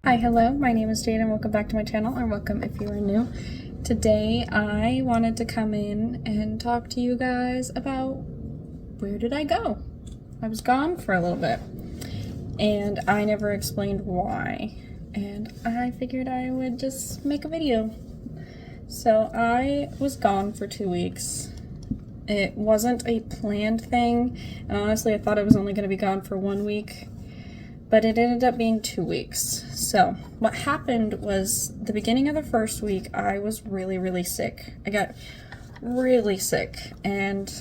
Hi, hello, my name is Jade and welcome back to my channel, or welcome if you are new. Today I wanted to come in and talk to you guys about where did I go? I was gone for a little bit and I never explained why, and I figured I would just make a video. So I was gone for 2 weeks. It wasn't a planned thing, and honestly I thought I was only going to be gone for 1 week. But it ended up being 2 weeks. So what happened was the beginning of the first week, I was really sick. I got really sick, and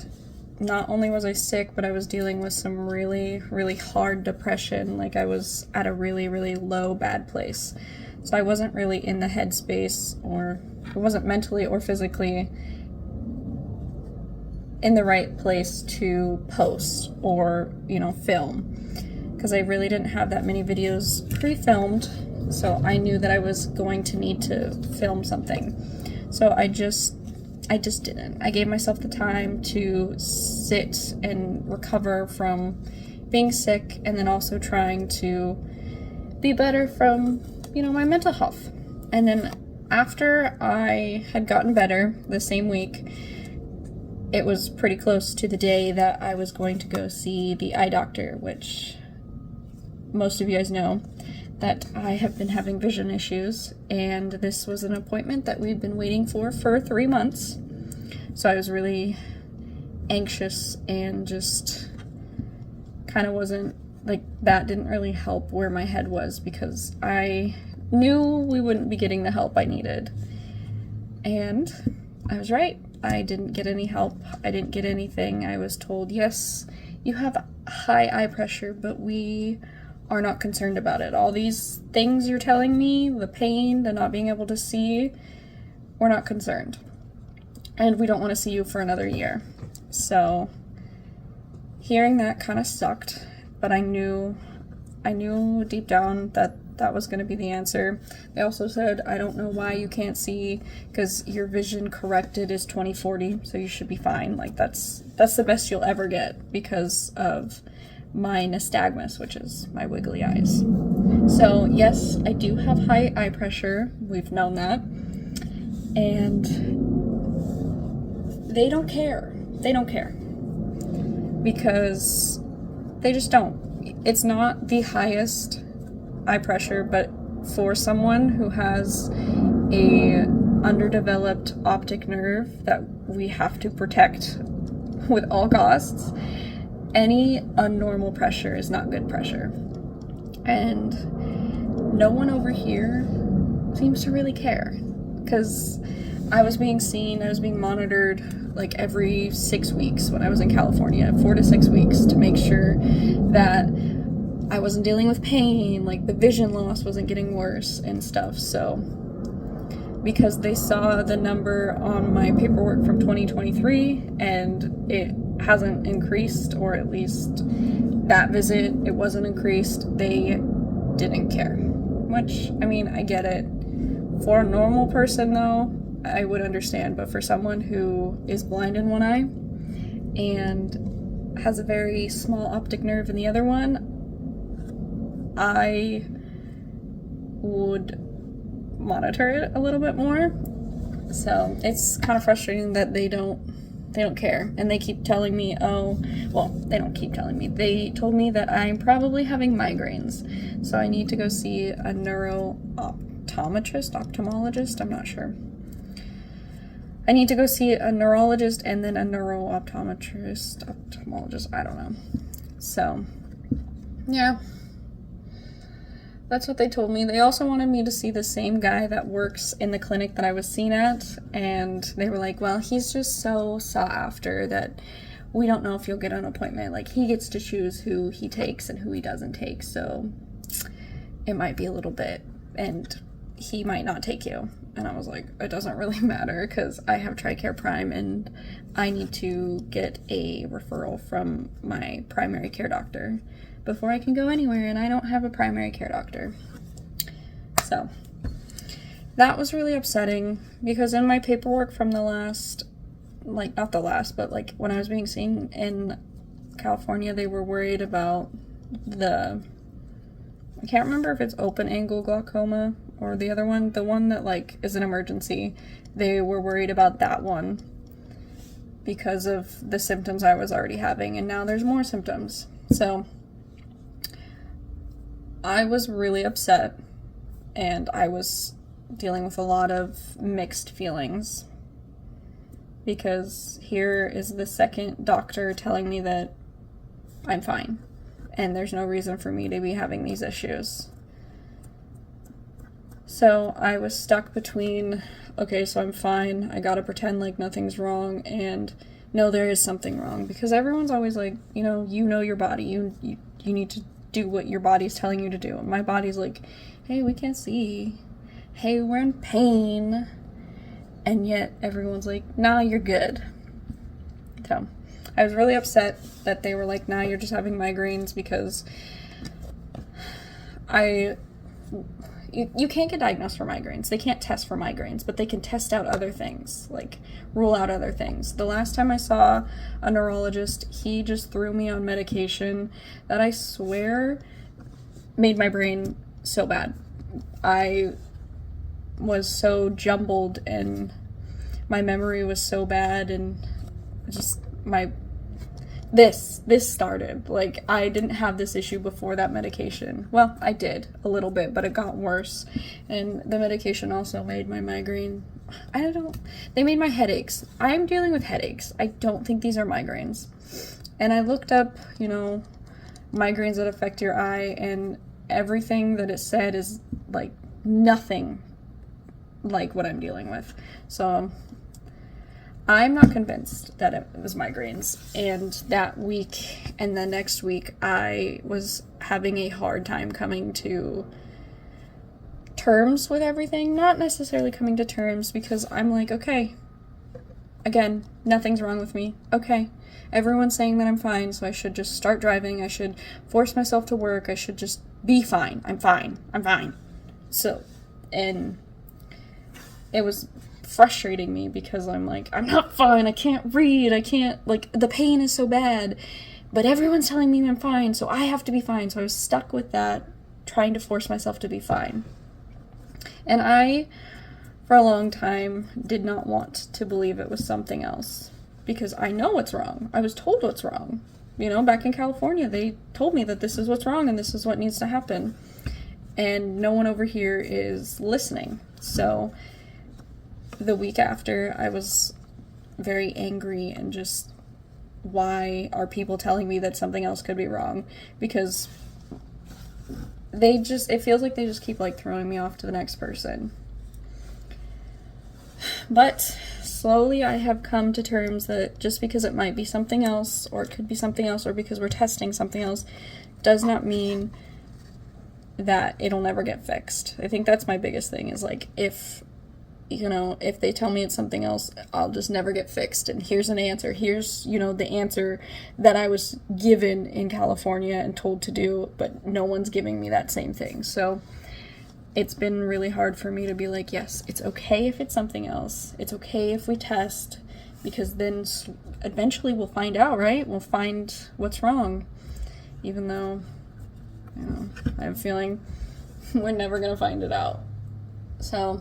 not only was I sick, but I was dealing with some really hard depression. Like I was at a really low bad place. So I wasn't really in the headspace, or I wasn't mentally or physically in the right place to post or, film. Because I really didn't have that many videos pre-filmed, so I knew that I was going to need to film something. So I just didn't. I gave myself the time to sit and recover from being sick, and then also trying to be better from, my mental health. And then after I had gotten better the same week, it was pretty close to the day that I was going to go see the eye doctor, which most of you guys know that I have been having vision issues, and this was an appointment that we'd been waiting for 3 months. So I was really anxious and just kind of wasn't, that didn't really help where my head was, because I knew we wouldn't be getting the help I needed. And I was right. I didn't get any help. I didn't get anything. I was told, yes, you have high eye pressure, but we are not concerned about it. All these things you're telling me, the pain, the not being able to see, we're not concerned. And we don't want to see you for another year. So hearing that kind of sucked, but I knew deep down that that was going to be the answer. They also said, I don't know why you can't see, because your vision corrected is 20/40, so you should be fine. That's the best you'll ever get because of my nystagmus, which is my wiggly eyes. So yes, I do have high eye pressure. We've known that. And they don't care. They don't care. Because they just don't. It's not the highest eye pressure, but for someone who has a underdeveloped optic nerve that we have to protect with all costs, any unnormal pressure is not good pressure. And no one over here seems to really care, because I was being seen, I was being monitored every 6 weeks when I was in California, 4 to 6 weeks, to make sure that I wasn't dealing with pain, the vision loss wasn't getting worse and stuff. So because they saw the number on my paperwork from 2023 and it hasn't increased, or at least that visit it wasn't increased, they didn't care. Which, I get it. For a normal person though, I would understand, but for someone who is blind in one eye and has a very small optic nerve in the other one, I would monitor it a little bit more. So it's kind of frustrating that they don't care, and they keep telling me, they don't keep telling me. They told me that I'm probably having migraines, so I need to go see a ophthalmologist, I'm not sure. I need to go see a neurologist and then a ophthalmologist, I don't know. So, yeah. That's what they told me. They also wanted me to see the same guy that works in the clinic that I was seen at, and they were like, well, he's just so sought after that we don't know if you'll get an appointment. He gets to choose who he takes and who he doesn't take, so it might be a little bit, and he might not take you. And I was like, it doesn't really matter, because I have TRICARE Prime and I need to get a referral from my primary care doctor before I can go anywhere, and I don't have a primary care doctor. So that was really upsetting, because in my paperwork from the last, not the last, but when I was being seen in California, they were worried about the I can't remember if it's open angle glaucoma or the other one, the one that like is an emergency. They were worried about that one because of the symptoms I was already having, and now there's more symptoms. So I was really upset, and I was dealing with a lot of mixed feelings because here is the second doctor telling me that I'm fine and there's no reason for me to be having these issues. So I was stuck between, okay, so I'm fine, I gotta pretend like nothing's wrong, and no, there is something wrong, because everyone's always like, you know your body, you need to do what your body's telling you to do. And my body's like, hey, we can't see, hey, we're in pain, and yet everyone's like, nah, you're good. So I was really upset that they were like, nah, you're just having migraines, because you can't get diagnosed for migraines. They can't test for migraines, but they can test out other things, like rule out other things. The last time I saw a neurologist, he just threw me on medication that I swear made my brain so bad. I was so jumbled and my memory was so bad, and just this started. Like, I didn't have this issue before that medication. Well, I did a little bit, but it got worse. And the medication also made my migraine. They made my headaches. I'm dealing with headaches. I don't think these are migraines. And I looked up, migraines that affect your eye, and everything that it said is like nothing like what I'm dealing with. So I'm not convinced that it was migraines. And that week and the next week, I was having a hard time coming to terms with everything. Not necessarily coming to terms, because I'm like, okay, again, nothing's wrong with me. Okay, everyone's saying that I'm fine, so I should just start driving. I should force myself to work. I should just be fine. I'm fine. So, and it was frustrating me, because I'm like, I'm not fine, I can't read, the pain is so bad, but everyone's telling me I'm fine, so I have to be fine. So I was stuck with that, trying to force myself to be fine. And I, for a long time, did not want to believe it was something else, because I know what's wrong. I was told what's wrong. Back in California, they told me that this is what's wrong and this is what needs to happen. And no one over here is listening. So the week after, I was very angry and just, why are people telling me that something else could be wrong? Because it feels like they just keep throwing me off to the next person. But slowly I have come to terms that just because it might be something else, or it could be something else, or because we're testing something else, does not mean that it'll never get fixed. I think that's my biggest thing, is if they tell me it's something else, I'll just never get fixed. And here's an answer. Here's, the answer that I was given in California and told to do, but no one's giving me that same thing. So it's been really hard for me to be like, yes, it's okay if it's something else. It's okay if we test, because then eventually we'll find out, right? We'll find what's wrong. Even though, I have a feeling we're never going to find it out. So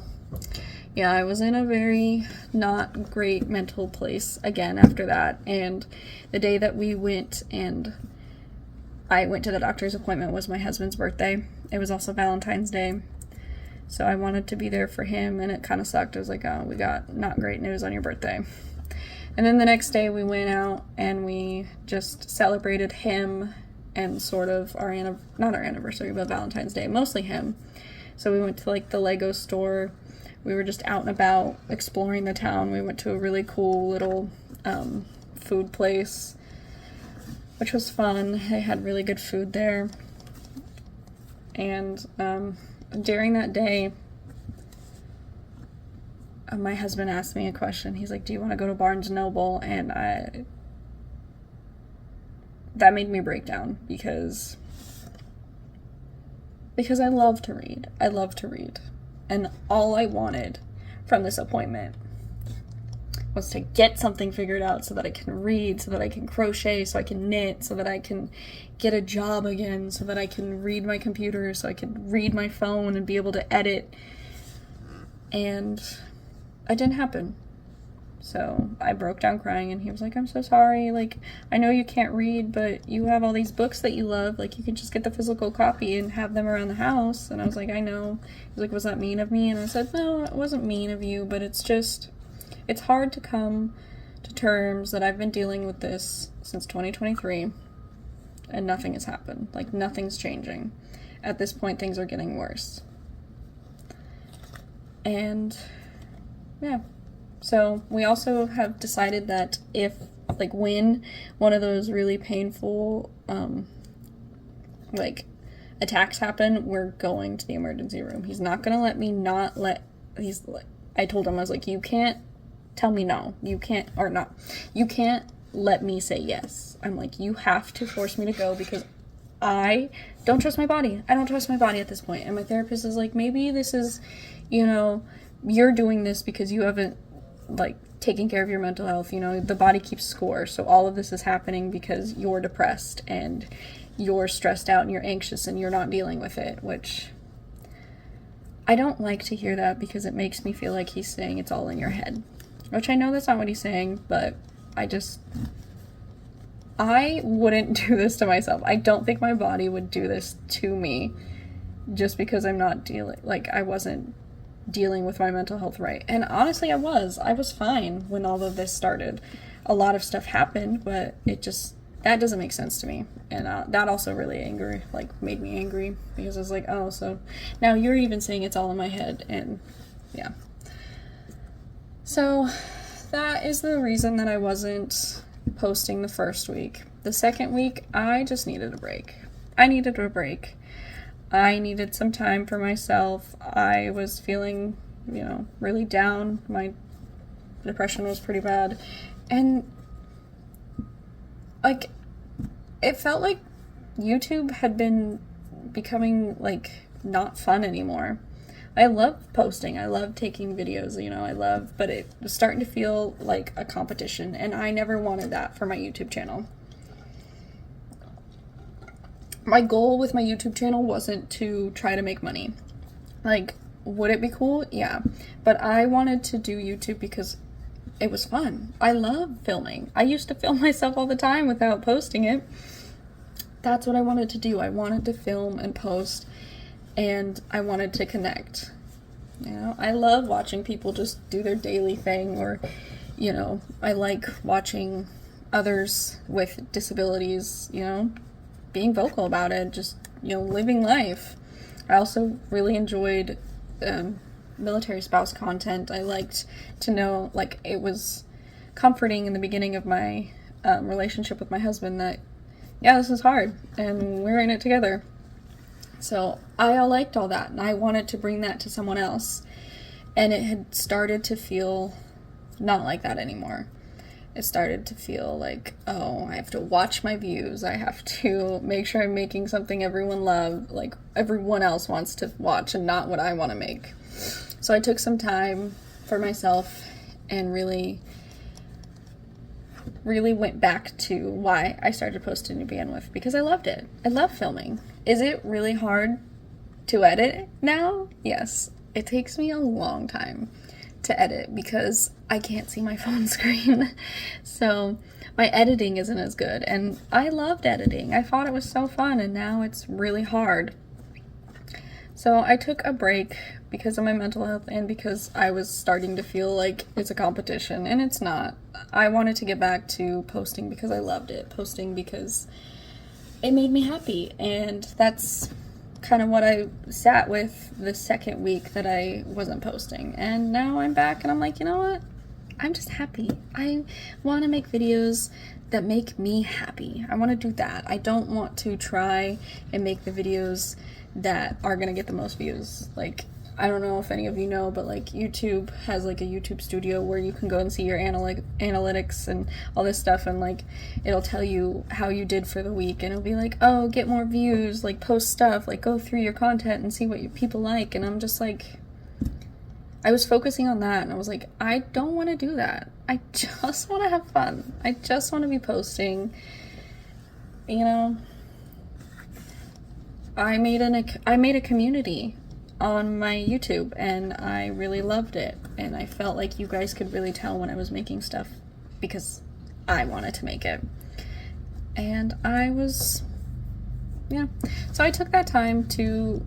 yeah, I was in a very not great mental place again after that. And the day that we went and I went to the doctor's appointment was my husband's birthday. It was also Valentine's Day. So I wanted to be there for him, and it kind of sucked. I was like, oh, we got not great news on your birthday. And then the next day we went out and we just celebrated him and sort of not our anniversary, but Valentine's Day, mostly him. So we went to the Lego store. We were just out and about exploring the town. We went to a really cool little food place, which was fun. They had really good food there. And during that day, my husband asked me a question. He's like, do you want to go to Barnes & Noble? And that made me break down, because I love to read. I love to read. And all I wanted from this appointment was to get something figured out so that I can read, so that I can crochet, so I can knit, so that I can get a job again, so that I can read my computer, so I can read my phone and be able to edit. And it didn't happen. So I broke down crying, and he was like, I'm so sorry, like, I know you can't read, but you have all these books that you love, like, you can just get the physical copy and have them around the house. And I was like, I know. He was like, was that mean of me? And I said, no, it wasn't mean of you, but it's just, it's hard to come to terms that I've been dealing with this since 2023, and nothing has happened. Like, nothing's changing. At this point, things are getting worse. And, yeah. So we also have decided that if, like, when one of those really painful, like, attacks happen, we're going to the emergency room. He's not going to let me not let, I told him, I was like, you can't tell me no. You can't, or not, you can't let me say yes. I'm like, you have to force me to go, because I don't trust my body. I don't trust my body at this point. And my therapist is like, maybe this is, you know, you're doing this because you haven't, like, taking care of your mental health. You know, the body keeps score, so all of this is happening because you're depressed and you're stressed out and you're anxious and you're not dealing with it, which I don't like to hear that, because it makes me feel like he's saying it's all in your head, which I know that's not what he's saying, but I wouldn't do this to myself. I don't think my body would do this to me just because I'm not I wasn't dealing with my mental health right. And honestly, I was fine when all of this started. A lot of stuff happened, but that doesn't make sense to me. And that also really made me angry, because I was like, oh, so now you're even saying it's all in my head. And yeah. So that is the reason that I wasn't posting the first week. The second week, I just needed a break. I needed some time for myself. I was feeling, really down. My depression was pretty bad. And, it felt like YouTube had been becoming, not fun anymore. I love posting. I love taking videos, but it was starting to feel like a competition, and I never wanted that for my YouTube channel. My goal with my YouTube channel wasn't to try to make money. Would it be cool? Yeah. But I wanted to do YouTube because it was fun. I love filming. I used to film myself all the time without posting it. That's what I wanted to do. I wanted to film and post, and I wanted to connect. I love watching people just do their daily thing, or, I like watching others with disabilities, being vocal about it, just, living life. I also really enjoyed military spouse content. I liked to know, it was comforting in the beginning of my relationship with my husband that, yeah, this is hard, and we're in it together. So I liked all that, and I wanted to bring that to someone else. And it had started to feel not like that anymore. It started to feel like, oh, I have to watch my views. I have to make sure I'm making something everyone everyone else wants to watch, and not what I want to make. So I took some time for myself and really went back to why I started posting to begin with, because I loved it. I love filming. Is it really hard to edit now? Yes. It takes me a long time to edit because I can't see my phone screen. So my editing isn't as good. And I loved editing. I thought it was so fun, and now it's really hard. So I took a break because of my mental health and because I was starting to feel like it's a competition, and it's not. I wanted to get back to posting because I loved it. Posting because it made me happy, and that's kind of what I sat with the second week that I wasn't posting. And now I'm back, and I'm like, you know what? I'm just happy. I want to make videos that make me happy. I want to do that. I don't want to try and make the videos that are going to get the most views. I don't know if any of you know, but YouTube has a YouTube studio where you can go and see your analytics and all this stuff, and it'll tell you how you did for the week, and it'll be like, oh, get more views, post stuff, go through your content and see what people like. And I'm just I was focusing on that, and I was like, I don't want to do that. I just want to have fun. I just want to be posting, you know. I made a community on my YouTube, and I really loved it, and I felt like you guys could really tell when I was making stuff because I wanted to make it. And so I took that time to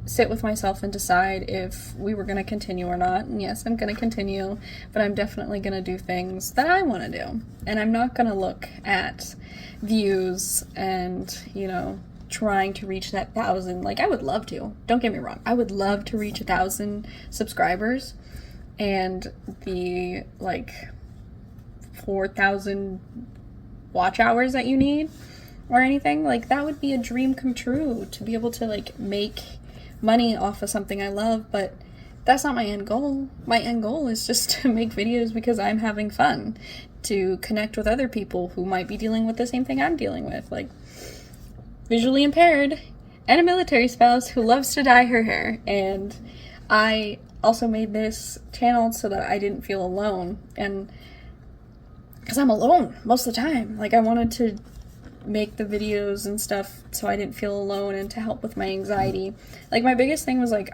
sit with myself and decide if we were going to continue or not. And yes, I'm going to continue, but I'm definitely going to do things that I want to do. And I'm not going to look at views and, trying to reach that 1,000. Like, I would love to. Don't get me wrong. I would love to reach 1,000 subscribers and the, 4,000 watch hours that you need or anything. Like, that would be a dream come true, to be able to, make money off of something I love, but that's not my end goal. My end goal is just to make videos because I'm having fun, to connect with other people who might be dealing with the same thing I'm dealing with, like visually impaired and a military spouse who loves to dye her hair. And I also made this channel so that I didn't feel alone, and because I'm alone most of the time. Like, I wanted to make the videos and stuff so I didn't feel alone and to help with my anxiety. Like, my biggest thing was, I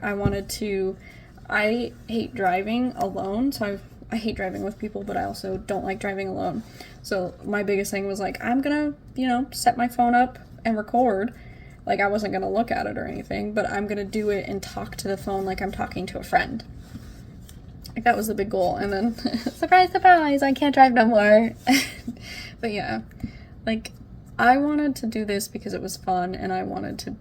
hate driving alone, so I hate driving with people, but I also don't like driving alone. So my biggest thing was, I'm gonna, set my phone up and record. Like, I wasn't gonna look at it or anything, but I'm gonna do it and talk to the phone like I'm talking to a friend. Like, that was the big goal. And then, surprise, surprise, I can't drive no more. But yeah, I wanted to do this because it was fun, and I wanted to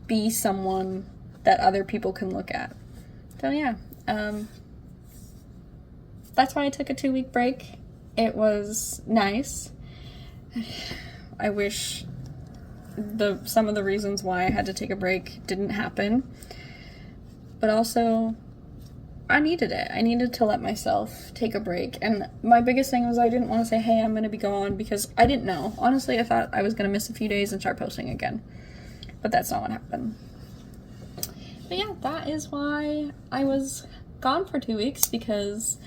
be someone that other people can look at. So yeah, that's why I took a 2-week break. It was nice. I wish some of the reasons why I had to take a break didn't happen, but also I needed it. I needed to let myself take a break. And my biggest thing was I didn't want to say, hey, I'm going to be gone, because I didn't know. Honestly, I thought I was going to miss a few days and start posting again. But that's not what happened. But yeah, that is why I was gone for 2 weeks, because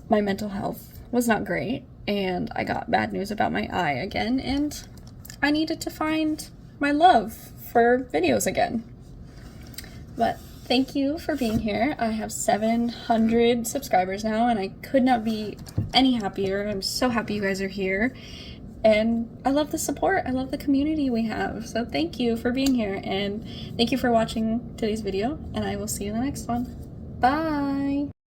my mental health was not great. And I got bad news about my eye again. And I needed to find my love for videos again. But thank you for being here. I have 700 subscribers now, and I could not be any happier. I'm so happy you guys are here, and I love the support. I love the community we have. So thank you for being here, and thank you for watching today's video, and I will see you in the next one. Bye!